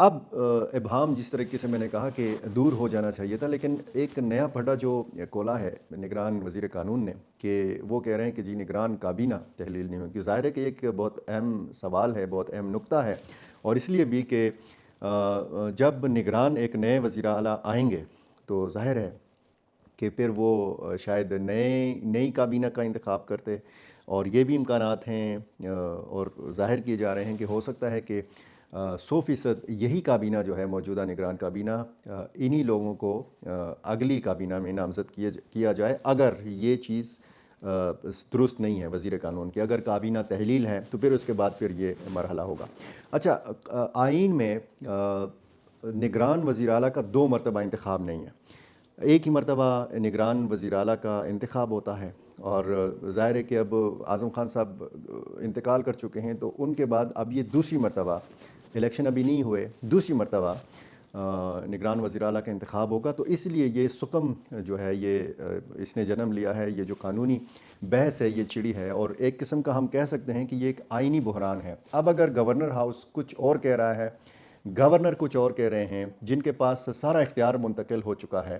اب ابہام جس طریقے سے میں نے کہا کہ دور ہو جانا چاہیے تھا، لیکن ایک نیا پھٹا جو کھولا ہے نگران وزیر قانون نے کہ وہ کہہ رہے ہیں کہ جی نگران کابینہ تحلیل نہیں ہوگی۔ ظاہر ہے کہ ایک بہت اہم سوال ہے، بہت اہم نقطہ ہے، اور اس لیے بھی کہ جب نگران ایک نئے وزیر اعلیٰ آئیں گے تو ظاہر ہے کہ پھر وہ شاید نئی کابینہ کا انتخاب کرتے، اور یہ بھی امکانات ہیں اور ظاہر کیے جا رہے ہیں کہ ہو سکتا ہے کہ 100% یہی کابینہ جو ہے موجودہ نگران کابینہ انہی لوگوں کو اگلی کابینہ میں نامزد کیا جائے، اگر یہ چیز درست نہیں ہے وزیر قانون کی۔ اگر کابینہ تحلیل ہے تو پھر اس کے بعد پھر یہ مرحلہ ہوگا۔ اچھا، آئین میں نگران وزیر اعلیٰ کا 2 مرتبہ انتخاب نہیں ہے، ایک ہی مرتبہ نگران وزیر اعلیٰ کا انتخاب ہوتا ہے، اور ظاہر ہے کہ اب اعظم خان صاحب انتقال کر چکے ہیں، تو ان کے بعد اب یہ دوسری مرتبہ، الیکشن ابھی نہیں ہوئے، دوسری مرتبہ نگران وزیر اعلیٰ کا انتخاب ہوگا۔ تو اس لیے یہ سکم جو ہے یہ اس نے جنم لیا ہے، یہ جو قانونی بحث ہے یہ چڑی ہے، اور ایک قسم کا ہم کہہ سکتے ہیں کہ یہ ایک آئینی بحران ہے۔ اب اگر گورنر ہاؤس کچھ اور کہہ رہا ہے، گورنر کچھ اور کہہ رہے ہیں، جن کے پاس سارا اختیار منتقل ہو چکا ہے،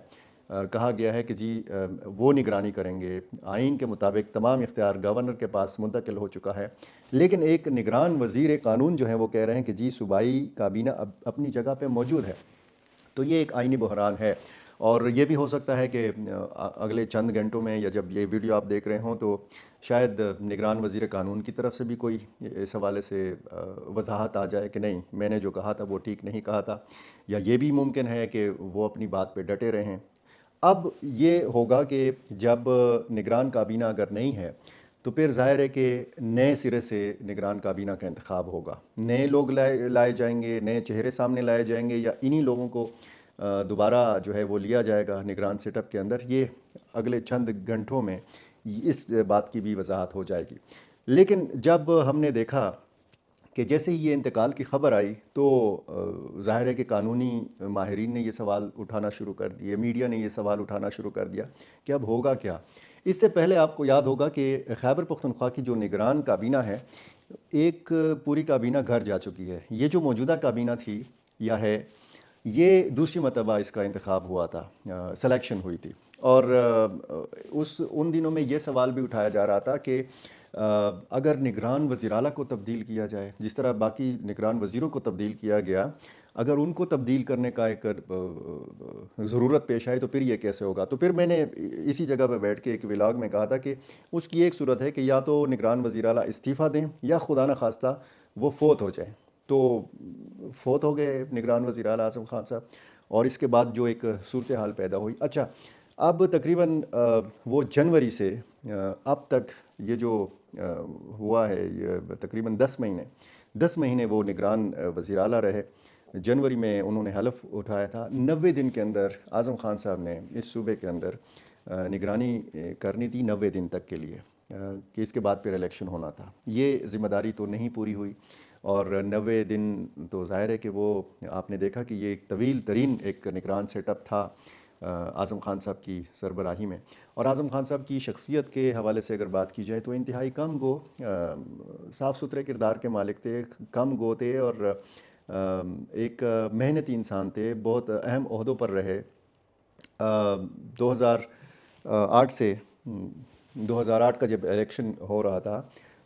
کہا گیا ہے کہ جی وہ نگرانی کریں گے، آئین کے مطابق تمام اختیار گورنر کے پاس منتقل ہو چکا ہے، لیکن ایک نگران وزیر قانون جو ہے وہ کہہ رہے ہیں کہ جی صوبائی کابینہ اب اپنی جگہ پہ موجود ہے۔ تو یہ ایک آئینی بحران ہے، اور یہ بھی ہو سکتا ہے کہ اگلے چند گھنٹوں میں، یا جب یہ ویڈیو آپ دیکھ رہے ہوں تو شاید نگران وزیر قانون کی طرف سے بھی کوئی اس حوالے سے وضاحت آ جائے کہ نہیں، میں نے جو کہا تھا وہ ٹھیک نہیں کہا تھا، یا یہ بھی ممکن ہے کہ وہ اپنی بات پہ ڈٹے رہیں۔ اب یہ ہوگا کہ جب نگران کابینہ اگر نہیں ہے تو پھر ظاہر ہے کہ نئے سرے سے نگران کابینہ کا انتخاب ہوگا، نئے لوگ لائے جائیں گے، نئے چہرے سامنے لائے جائیں گے، یا انہی لوگوں کو دوبارہ جو ہے وہ لیا جائے گا نگران سیٹ اپ کے اندر۔ یہ اگلے چند گھنٹوں میں اس بات کی بھی وضاحت ہو جائے گی۔ لیکن جب ہم نے دیکھا کہ جیسے ہی یہ انتقال کی خبر آئی تو ظاہر ہے کہ قانونی ماہرین نے یہ سوال اٹھانا شروع کر دیے، میڈیا نے یہ سوال اٹھانا شروع کر دیا کہ اب ہوگا کیا۔ اس سے پہلے آپ کو یاد ہوگا کہ خیبر پختونخوا کی جو نگران کابینہ ہے، ایک پوری کابینہ گھر جا چکی ہے۔ یہ جو موجودہ کابینہ تھی یا ہے، یہ دوسری مرتبہ اس کا انتخاب ہوا تھا، سلیکشن ہوئی تھی، اور ان دنوں میں یہ سوال بھی اٹھایا جا رہا تھا کہ اگر نگران وزیر اعلیٰ کو تبدیل کیا جائے، جس طرح باقی نگران وزیروں کو تبدیل کیا گیا، اگر ان کو تبدیل کرنے کا ایک ضرورت پیش آئے تو پھر یہ کیسے ہوگا۔ تو پھر میں نے اسی جگہ پہ بیٹھ کے ایک ولاگ میں کہا تھا کہ اس کی ایک صورت ہے کہ یا تو نگران وزیر اعلیٰ استعفیٰ دیں، یا خدا نخواستہ وہ فوت ہو جائیں۔ تو فوت ہو گئے نگران وزیر اعلیٰ اعظم خان صاحب، اور اس کے بعد جو ایک صورتحال پیدا ہوئی۔ اچھا، اب تقریباً وہ جنوری سے اب تک یہ جو ہوا ہے، یہ تقریباً 10 مہینے وہ نگران وزیر اعلیٰ رہے۔ جنوری میں انہوں نے حلف اٹھایا تھا، 90 دن کے اندر اعظم خان صاحب نے اس صوبے کے اندر نگرانی کرنی تھی، 90 دن تک کے لیے، کہ اس کے بعد پھر الیکشن ہونا تھا۔ یہ ذمہ داری تو نہیں پوری ہوئی، اور 90 دن تو ظاہر ہے کہ وہ آپ نے دیکھا کہ یہ ایک طویل ترین ایک نگران سیٹ اپ تھا اعظم خان صاحب کی سربراہی میں۔ اور اعظم خان صاحب کی شخصیت کے حوالے سے اگر بات کی جائے تو انتہائی کم گو، صاف ستھرے کردار کے مالک تھے، کم گو تھے، اور ایک محنتی انسان تھے، بہت اہم عہدوں پر رہے۔ 2008 سے 2008 کا جب الیکشن ہو رہا تھا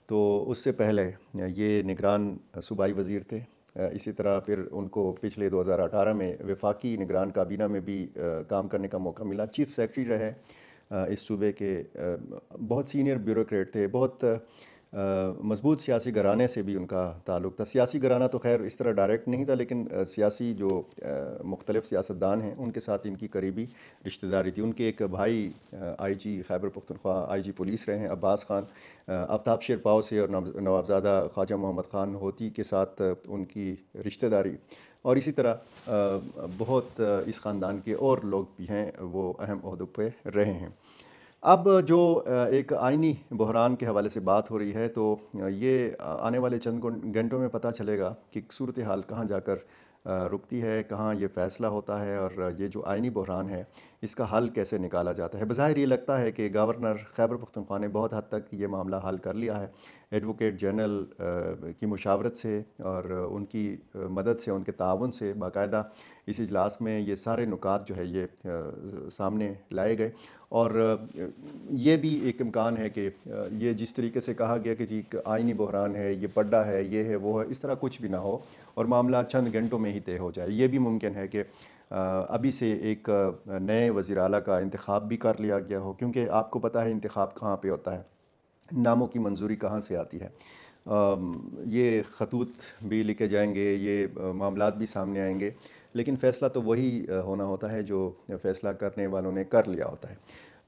تو اس سے پہلے یہ نگران صوبائی وزیر تھے۔ اسی طرح پھر ان کو پچھلے 2018 میں وفاقی نگران کابینہ میں بھی کام کرنے کا موقع ملا، چیف سیکرٹری رہے اس صوبے کے، بہت سینئر بیوروکریٹ تھے، بہت مضبوط سیاسی گھرانے سے بھی ان کا تعلق تھا۔ سیاسی گھرانہ تو خیر اس طرح ڈائریکٹ نہیں تھا، لیکن سیاسی جو مختلف سیاستدان ہیں ان کے ساتھ ان کی قریبی رشتہ داری تھی۔ ان کے ایک بھائی آئی جی خیبر پختونخوا، آئی جی پولیس رہے ہیں، عباس خان، آفتاب شیرپاؤ سے اور نوابزادہ خواجہ محمد خان ہوتی کے ساتھ ان کی رشتہ داری، اور اسی طرح بہت اس خاندان کے اور لوگ بھی ہیں، وہ اہم عہدوں پہ رہے ہیں۔ اب جو ایک آئینی بحران کے حوالے سے بات ہو رہی ہے، تو یہ آنے والے چند گھنٹوں میں پتہ چلے گا کہ صورتحال کہاں جا کر رکتی ہے، کہاں یہ فیصلہ ہوتا ہے، اور یہ جو آئینی بحران ہے اس کا حل کیسے نکالا جاتا ہے۔ بظاہر یہ لگتا ہے کہ گورنر خیبر پختونخوا نے بہت حد تک یہ معاملہ حل کر لیا ہے، ایڈوکیٹ جنرل کی مشاورت سے اور ان کی مدد سے، ان کے تعاون سے باقاعدہ اس اجلاس میں یہ سارے نکات جو ہے یہ سامنے لائے گئے، اور یہ بھی ایک امکان ہے کہ یہ جس طریقے سے کہا گیا کہ جی آئینی بحران ہے، یہ پڈا ہے، یہ ہے، وہ ہے، اس طرح کچھ بھی نہ ہو اور معاملہ چند گھنٹوں میں ہی طے ہو جائے۔ یہ بھی ممکن ہے کہ ابھی سے ایک نئے وزیر اعلیٰ کا انتخاب بھی کر لیا گیا ہو، کیونکہ آپ کو پتہ ہے انتخاب کہاں پہ ہوتا ہے، ناموں کی منظوری کہاں سے آتی ہے۔ یہ خطوط بھی لکھے جائیں گے، یہ معاملات بھی سامنے آئیں گے، لیکن فیصلہ تو وہی ہونا ہوتا ہے جو فیصلہ کرنے والوں نے کر لیا ہوتا ہے۔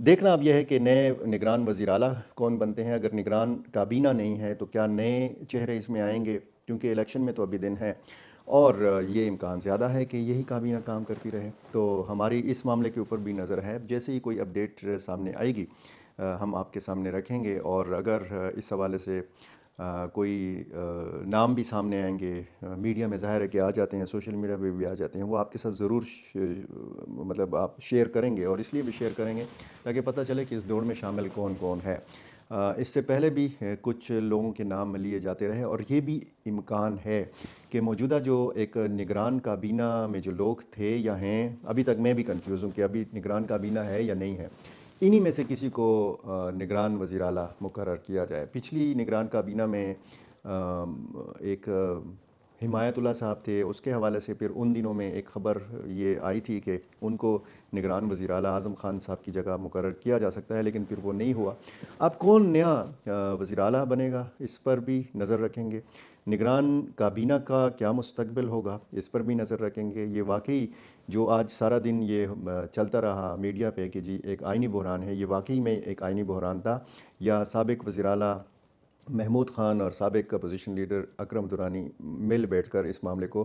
دیکھنا اب یہ ہے کہ نئے نگران وزیر اعلیٰ کون بنتے ہیں۔ اگر نگران کابینہ نہیں ہے تو کیا نئے چہرے اس میں آئیں گے، کیونکہ الیکشن میں تو ابھی دن ہے، اور یہ امکان زیادہ ہے کہ یہی کابینہ کام کرتی رہے۔ تو ہماری اس معاملے کے اوپر بھی نظر ہے، جیسے ہی کوئی اپڈیٹ سامنے آئے گی ہم آپ کے سامنے رکھیں گے، اور اگر اس حوالے سے کوئی نام بھی سامنے آئیں گے، میڈیا میں ظاہر ہے کہ آ جاتے ہیں، سوشل میڈیا پہ بھی آ جاتے ہیں، وہ آپ کے ساتھ ضرور مطلب آپ شیئر کریں گے، اور اس لیے بھی شیئر کریں گے تاکہ پتہ چلے کہ اس دوڑ میں شامل کون کون ہے۔ اس سے پہلے بھی کچھ لوگوں کے نام لیے جاتے رہے، اور یہ بھی امکان ہے کہ موجودہ جو ایک نگران کابینہ میں جو لوگ تھے یا ہیں، ابھی تک میں بھی کنفیوز ہوں کہ ابھی نگران کابینہ ہے یا نہیں ہے، انہی میں سے کسی کو نگران وزیر اعلیٰ مقرر کیا جائے۔ پچھلی نگران کابینہ میں ایک حمایت اللہ صاحب تھے، اس کے حوالے سے پھر ان دنوں میں ایک خبر یہ آئی تھی کہ ان کو نگران وزیر اعلیٰ اعظم خان صاحب کی جگہ مقرر کیا جا سکتا ہے، لیکن پھر وہ نہیں ہوا۔ اب کون نیا وزیر اعلیٰ بنے گا، اس پر بھی نظر رکھیں گے۔ نگران کابینہ کا کیا مستقبل ہوگا، اس پر بھی نظر رکھیں گے۔ یہ واقعی جو آج سارا دن یہ چلتا رہا میڈیا پہ کہ جی ایک آئینی بحران ہے، یہ واقعی میں ایک آئینی بحران تھا، یا سابق وزیر اعلیٰ محمود خان اور سابق اپوزیشن لیڈر اکرم درانی مل بیٹھ کر اس معاملے کو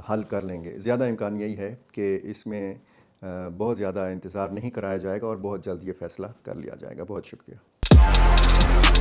حل کر لیں گے؟ زیادہ امکان یہی ہے کہ اس میں بہت زیادہ انتظار نہیں کرایا جائے گا اور بہت جلد یہ فیصلہ کر لیا جائے گا۔ بہت شکریہ۔